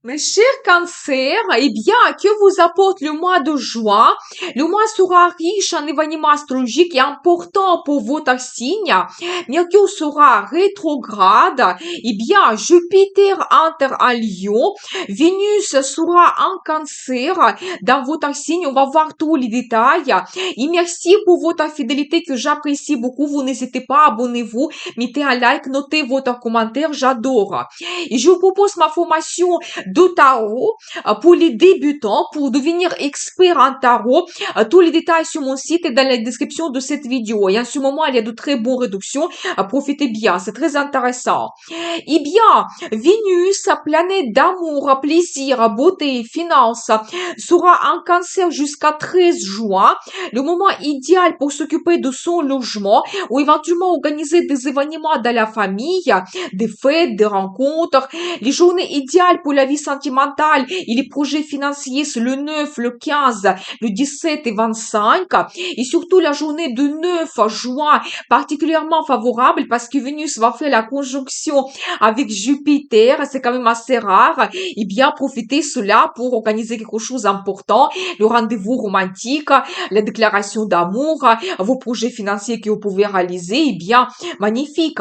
Mes chers cancers, eh bien, que vous apporte le mois de juin? Le mois sera riche en événements astrologiques et important pour votre signe. Mercure sera rétrograde. Eh bien, Jupiter entre en Lion. Vénus sera en cancer dans votre signe. On va voir tous les détails. Et merci pour votre fidélité que j'apprécie beaucoup. Vous n'hésitez pas, abonnez-vous, mettez un like, notez votre commentaire, j'adore. Et je vous propose ma formation de tarot pour les débutants, pour devenir expert en tarot. Tous les détails sur mon site et dans la description de cette vidéo. Et en ce moment, il y a de très bonnes réductions. Profitez bien, c'est très intéressant. Eh bien, Vénus, planète d'amour, plaisir, beauté, finance, sera en cancer jusqu'à 13 juin. Le moment idéal pour s'occuper de son logement ou éventuellement organiser des événements dans la famille, des fêtes, des rencontres. Les journées idéales pour la vie sentimentale et les projets financiers, c'est le 9, le 15, le 17 et 25. Et surtout la journée de 9 juin, particulièrement favorable parce que Vénus va faire la conjonction avec Jupiter. C'est quand même assez rare. Et bien, profitez cela pour organiser quelque chose d'important. Le rendez-vous romantique, la déclaration d'amour, vos projets financiers que vous pouvez réaliser. Eh bien, magnifique.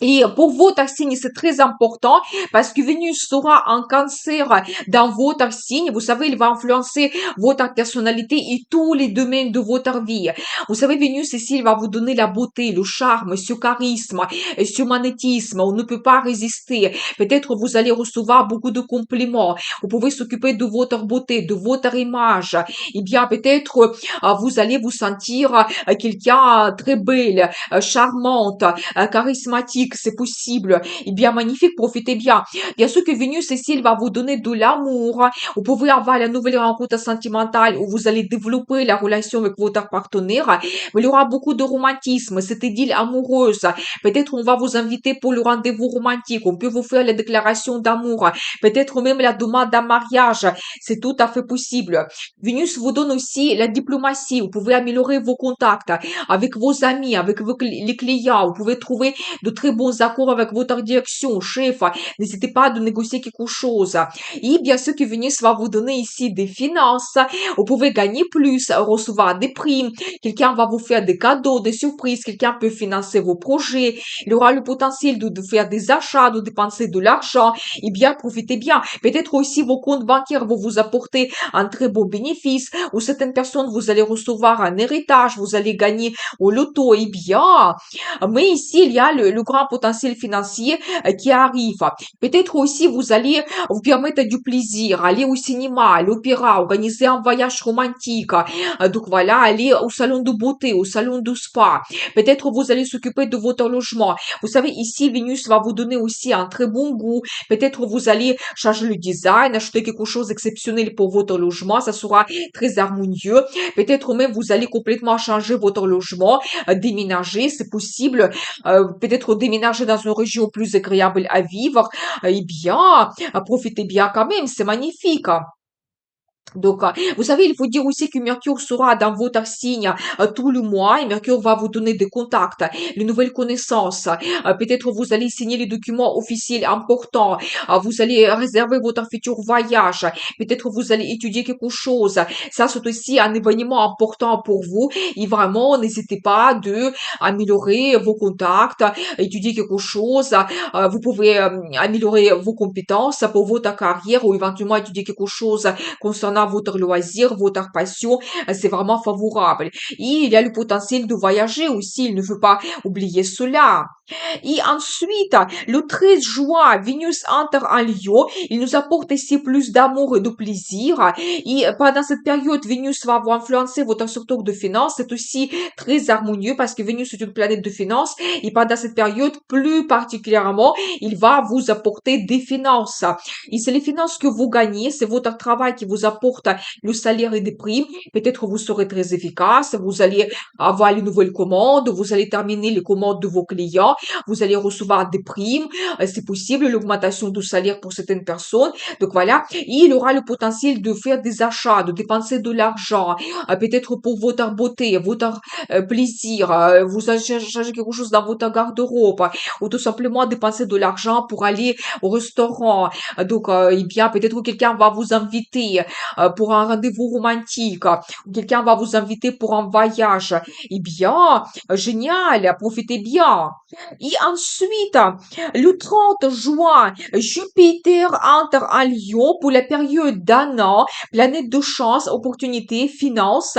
Et pour votre signe, c'est très important parce que Vénus sera en cancer dans votre signe. Vous savez, il va influencer votre personnalité et tous les domaines de votre vie. Vous savez, Vénus ici, il va vous donner la beauté, le charme, ce charisme, ce magnétisme. On ne peut pas résister. Peut-être vous allez recevoir beaucoup de compliments. Vous pouvez s'occuper de votre beauté, de votre image. Eh bien, peut-être vous allez vous sentir quelqu'un très belle, charmante, charismatique, c'est possible. Et bien magnifique, profitez bien. Bien sûr que Vénus ici, il va vous donner de l'amour. Vous pouvez avoir la nouvelle rencontre sentimentale où vous allez développer la relation avec votre partenaire. Mais il y aura beaucoup de romantisme, cette idylle amoureuse. Peut-être on va vous inviter pour le rendez-vous romantique. On peut vous faire la déclaration d'amour. Peut-être même la demande d'un mariage. C'est tout à fait possible. Vénus vous donne aussi la diplomatie. Vous pouvez améliorer vos contacts avec vos amis, avec les clients. Vous pouvez trouver de très bons accords avec votre direction, chef. N'hésitez pas à négocier quelque chose. Et bien sûr que Vénus va vous donner ici des finances. Vous pouvez gagner plus, recevoir des primes. Quelqu'un va vous faire des cadeaux, des surprises. Quelqu'un peut financer vos projets. Il aura le potentiel de faire des achats, de dépenser de l'argent. Et bien, profitez bien. Peut-être aussi vos comptes bancaires vont vous apporter un très beau bénéfice. Ou certaines personnes, vous allez recevoir un héritage. Vous allez gagner au loto. Et bien, mais ici, il y a le grand potentiel financier qui arrive. Peut-être aussi, vous allez vous permettre du plaisir, aller au cinéma, à l'opéra, organiser un voyage romantique. Donc voilà, aller au salon de beauté, au salon de spa. Peut-être vous allez s'occuper de votre logement. Vous savez, ici, Vénus va vous donner aussi un très bon goût. Peut-être vous allez changer le design, acheter quelque chose d'exceptionnel pour votre logement. Ça sera très harmonieux. Peut-être même vous allez complètement changer votre logement, déménager, c'est possible. Peut-être déménager dans une région plus agréable à vivre. Eh bien, profitez bien quand même, c'est magnifique. Donc, vous savez, il faut dire aussi que Mercure sera dans votre signe tout le mois et Mercure va vous donner des contacts, de nouvelles connaissances. Peut-être vous allez signer les documents officiels importants. Vous allez réserver votre futur voyage. Peut-être vous allez étudier quelque chose. Ça, c'est aussi un événement important pour vous. Et vraiment, n'hésitez pas de améliorer vos contacts, étudier quelque chose. Vous pouvez améliorer vos compétences pour votre carrière ou éventuellement étudier quelque chose concernant votre loisir, votre passion, c'est vraiment favorable. Et il y a le potentiel de voyager aussi, il ne faut pas oublier cela. Et ensuite, le 13 juin, Vénus entre en Lion. Il nous apporte ici plus d'amour et de plaisir. Et pendant cette période, Vénus va vous influencer votre secteur de finances. C'est aussi très harmonieux parce que Vénus est une planète de finances. Et pendant cette période, plus particulièrement, il va vous apporter des finances. Et c'est les finances que vous gagnez. C'est votre travail qui vous apporte apporte le salaire et des primes. Peut-être vous serez très efficace, vous allez avoir les nouvelles commandes, vous allez terminer les commandes de vos clients, vous allez recevoir des primes, c'est possible, l'augmentation du salaire pour certaines personnes. Donc voilà, il aura le potentiel de faire des achats, de dépenser de l'argent, peut-être pour votre beauté, votre plaisir, vous achetez quelque chose dans votre garde-robe, ou tout simplement dépenser de l'argent pour aller au restaurant. Donc, eh bien, peut-être que quelqu'un va vous inviter pour un rendez-vous romantique, ou quelqu'un va vous inviter pour un voyage. Eh bien, génial, profitez bien. Et ensuite, le 30 juin, Jupiter entre en Lion pour la période d'un an, planète de chance, opportunité, finance.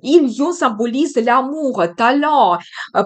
Et Lion symbolise l'amour, talent,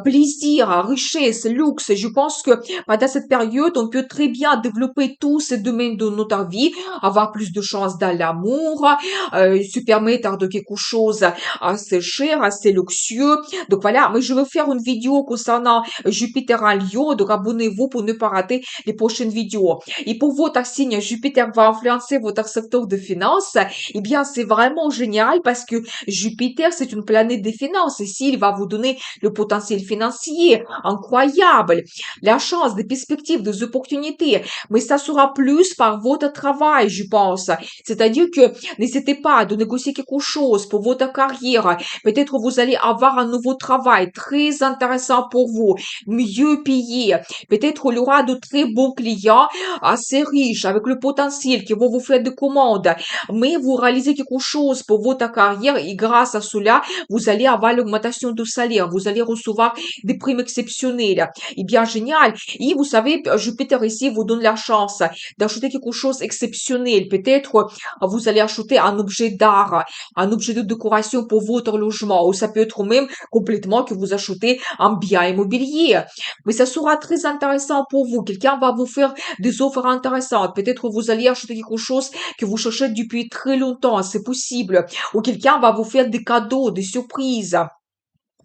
plaisir, richesse, luxe. Je pense que pendant cette période, on peut très bien développer tous ces domaines de notre vie, avoir plus de chance dans l'amour, se permettre de quelque chose assez cher, assez luxueux. Donc voilà, mais je vais faire une vidéo concernant Jupiter en Lion, donc abonnez-vous pour ne pas rater les prochaines vidéos. Et pour votre signe, Jupiter va influencer votre secteur de finances. Eh bien, c'est vraiment génial parce que Jupiter, c'est une planète des finances. Ici, il va vous donner le potentiel financier incroyable, la chance, des perspectives, des opportunités. Mais ça sera plus par votre travail, je pense. C'est-à-dire que n'hésitez pas de négocier quelque chose pour votre carrière. Peut-être vous allez avoir un nouveau travail très intéressant pour vous, mieux payé. Peut-être il y aura de très bons clients, assez riches, avec le potentiel qui vont vous faire des commandes. Mais vous réalisez quelque chose pour votre carrière et grâce à cela, vous allez avoir l'augmentation de salaire. Vous allez recevoir des primes exceptionnelles. Et bien, génial. Et vous savez, Jupiter ici vous donne la chance d'acheter quelque chose exceptionnel. Peut-être vous allez acheter un objet d'art, un objet de décoration pour votre logement, ou ça peut être même complètement que vous achetez un bien immobilier. Mais ça sera très intéressant pour vous. Quelqu'un va vous faire des offres intéressantes. Peut-être vous allez acheter quelque chose que vous cherchez depuis très longtemps, c'est possible. Ou quelqu'un va vous faire des cadeaux, des surprises.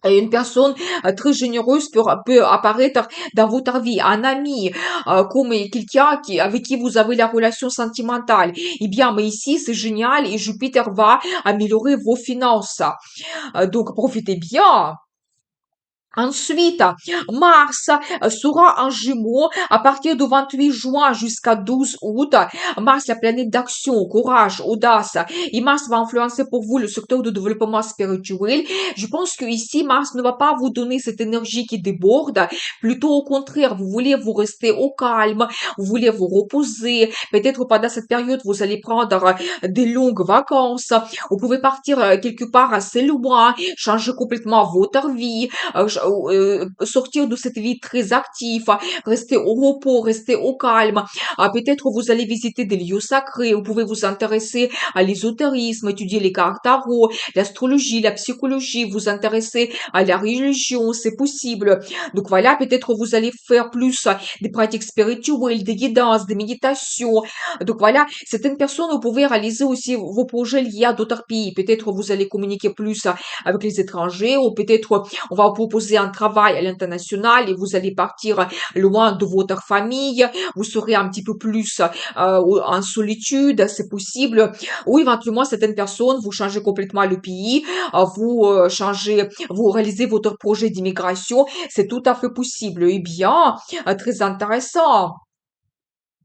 Et une personne très généreuse peut apparaître dans votre vie, un ami, comme quelqu'un avec qui vous avez la relation sentimentale. Eh bien, mais ici, c'est génial et Jupiter va améliorer vos finances. Donc, profitez bien. Ensuite, Mars sera en Gémeaux à partir du 28 juin jusqu'à 12 août. Mars, la planète d'action, courage, audace. Et Mars va influencer pour vous le secteur de développement spirituel. Je pense que ici, Mars ne va pas vous donner cette énergie qui déborde. Plutôt au contraire, vous voulez vous rester au calme, vous voulez vous reposer. Peut-être pendant cette période, vous allez prendre des longues vacances. Vous pouvez partir quelque part assez loin, changer complètement votre vie, sortir de cette vie très active, rester au repos, rester au calme. Peut-être vous allez visiter des lieux sacrés, vous pouvez vous intéresser à l'ésotérisme, étudier les cartes tarot, l'astrologie, la psychologie, vous intéresser à la religion, c'est possible. Donc voilà, peut-être vous allez faire plus des pratiques spirituelles, des guidances, des méditations. Donc voilà, certaines personnes, vous pouvez réaliser aussi vos projets liés à d'autres pays. Peut-être vous allez communiquer plus avec les étrangers, ou peut-être on va vous proposer un travail à l'international et vous allez partir loin de votre famille, vous serez un petit peu plus en solitude, c'est possible. Ou éventuellement, certaines personnes, vous changez complètement le pays, vous réalisez votre projet d'immigration, c'est tout à fait possible. Eh bien, très intéressant.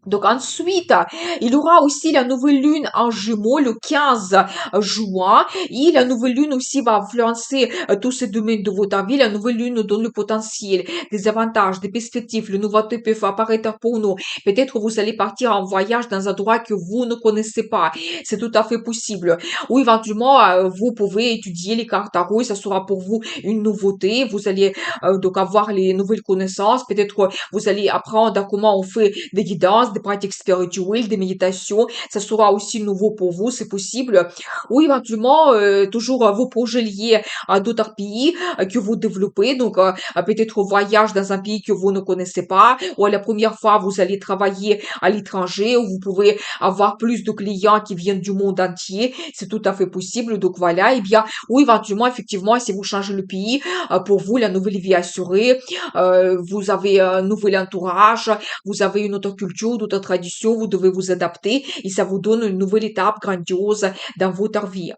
Donc ensuite, il y aura aussi la nouvelle lune en Gémeaux le 15 juin. Et la nouvelle lune aussi va influencer tous ces domaines de votre vie. La nouvelle lune nous donne le potentiel, des avantages, des perspectives. Le nouveauté peut apparaître pour nous. Peut-être vous allez partir en voyage dans un endroit que vous ne connaissez pas. C'est tout à fait possible. Ou éventuellement, vous pouvez étudier les cartes tarot et ça sera pour vous une nouveauté. Vous allez donc avoir les nouvelles connaissances. Peut-être vous allez apprendre comment on fait des guidances, des pratiques spirituelles, des méditations. Ça sera aussi nouveau pour vous, c'est possible. Ou éventuellement, toujours vos projets liés à d'autres pays que vous développez. Donc, peut-être voyage dans un pays que vous ne connaissez pas. Ou à la première fois, vous allez travailler à l'étranger. Ou vous pouvez avoir plus de clients qui viennent du monde entier. C'est tout à fait possible. Donc, voilà. Et bien, ou éventuellement, effectivement, si vous changez le pays, pour vous, la nouvelle vie assurée, vous avez un nouvel entourage, vous avez une autre culture, d'autres traditions, vous devez vous adapter et ça vous donne une nouvelle étape grandiose dans votre vie.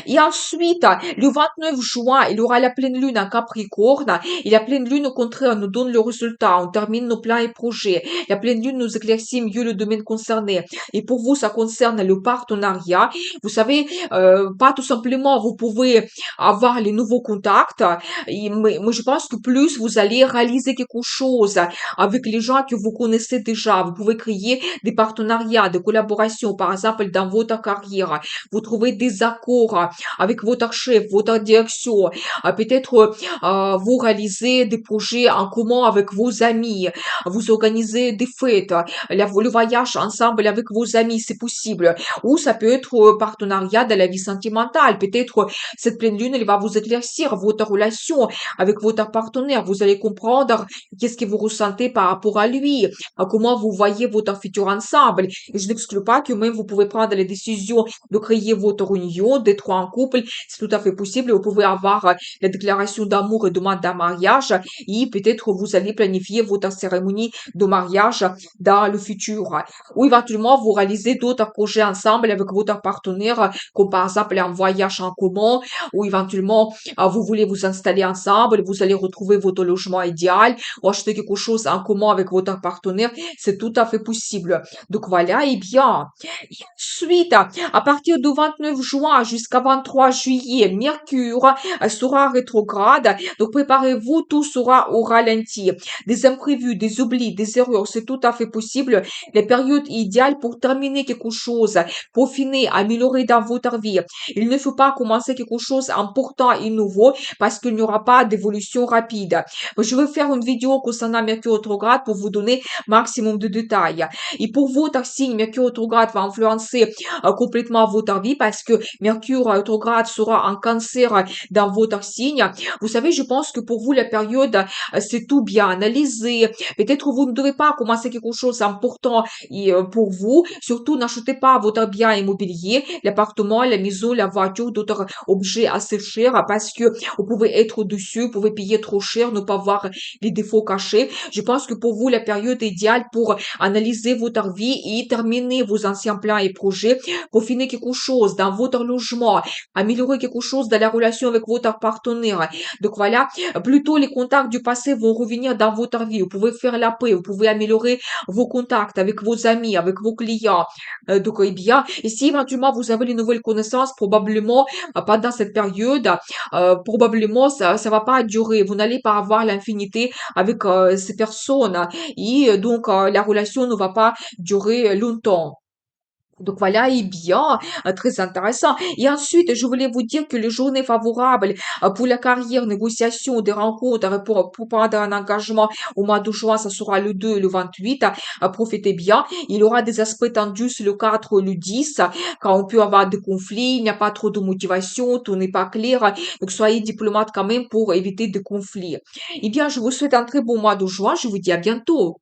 Et ensuite, le 29 juin, il y aura la pleine lune en Capricorne. Et la pleine lune, au contraire, nous donne le résultat. On termine nos plans et projets. La pleine lune nous éclaircit mieux le domaine concerné. Et pour vous, ça concerne le partenariat. Vous savez, pas tout simplement, vous pouvez avoir les nouveaux contacts. Mais je pense que plus vous allez réaliser quelque chose avec les gens que vous connaissez déjà. Vous pouvez créer des partenariats, des collaborations, par exemple, dans votre carrière. Vous trouvez des accords avec votre chef, votre direction. Peut-être vous réalisez des projets en commun avec vos amis. Vous organisez des fêtes, le voyage ensemble avec vos amis, c'est possible. Ou ça peut être partenariat dans la vie sentimentale. Peut-être cette pleine lune, elle va vous éclaircir votre relation avec votre partenaire. Vous allez comprendre qu'est-ce que vous ressentez par rapport à lui, comment vous voyez votre futur ensemble. Et je n'exclus pas que même vous pouvez prendre les décisions de créer votre union, d'être en couple. C'est tout à fait possible. Vous pouvez avoir la déclaration d'amour et demande en mariage et peut-être vous allez planifier votre cérémonie de mariage dans le futur. Ou éventuellement, vous réalisez d'autres projets ensemble avec votre partenaire, comme par exemple un voyage en commun, ou éventuellement, vous voulez vous installer ensemble, vous allez retrouver votre logement idéal, ou acheter quelque chose en commun avec votre partenaire. C'est tout à fait possible. Donc voilà, et bien. Ensuite, à partir du 29 juin jusqu'à 23 juillet, Mercure sera rétrograde. Donc préparez-vous, tout sera au ralenti. Des imprévus, des oublis, des erreurs, c'est tout à fait possible. Les périodes idéales pour terminer quelque chose, peaufiner, améliorer dans votre vie. Il ne faut pas commencer quelque chose important et nouveau parce qu'il n'y aura pas d'évolution rapide. Je vais faire une vidéo concernant Mercure rétrograde pour vous donner maximum de détails. Et pour votre signe, Mercure rétrograde va influencer complètement votre vie parce que Mercure rétrograde sera en cancer dans votre signe. Vous savez, je pense que pour vous, la période, c'est tout bien analysé. Peut-être vous ne devez pas commencer quelque chose d'important pour vous. Surtout, n'achetez pas votre bien immobilier, l'appartement, la maison, la voiture, d'autres objets assez chers parce que vous pouvez être dessus, vous pouvez payer trop cher, ne pas voir les défauts cachés. Je pense que pour vous, la période est idéale pour analyser votre vie et terminer vos anciens plans et projets, peaufiner quelque chose dans votre logement, améliorer quelque chose dans la relation avec votre partenaire. Donc voilà, plutôt les contacts du passé vont revenir dans votre vie. Vous pouvez faire la paix, vous pouvez améliorer vos contacts avec vos amis, avec vos clients. Donc, eh bien, et si éventuellement vous avez les nouvelles connaissances, probablement pendant cette période, probablement ça va pas durer. Vous n'allez pas avoir l'infinité avec ces personnes et donc la relation ne va pas durer longtemps. Donc voilà, et bien, très intéressant. Et ensuite, je voulais vous dire que les journées favorables pour la carrière, négociation, des rencontres, pour prendre un engagement au mois de juin, ça sera le 2 et le 28. Profitez bien. Il y aura des aspects tendus sur le 4 et le 10, quand on peut avoir des conflits, il n'y a pas trop de motivation, tout n'est pas clair. Donc soyez diplomate quand même pour éviter des conflits. Eh bien, je vous souhaite un très bon mois de juin. Je vous dis à bientôt.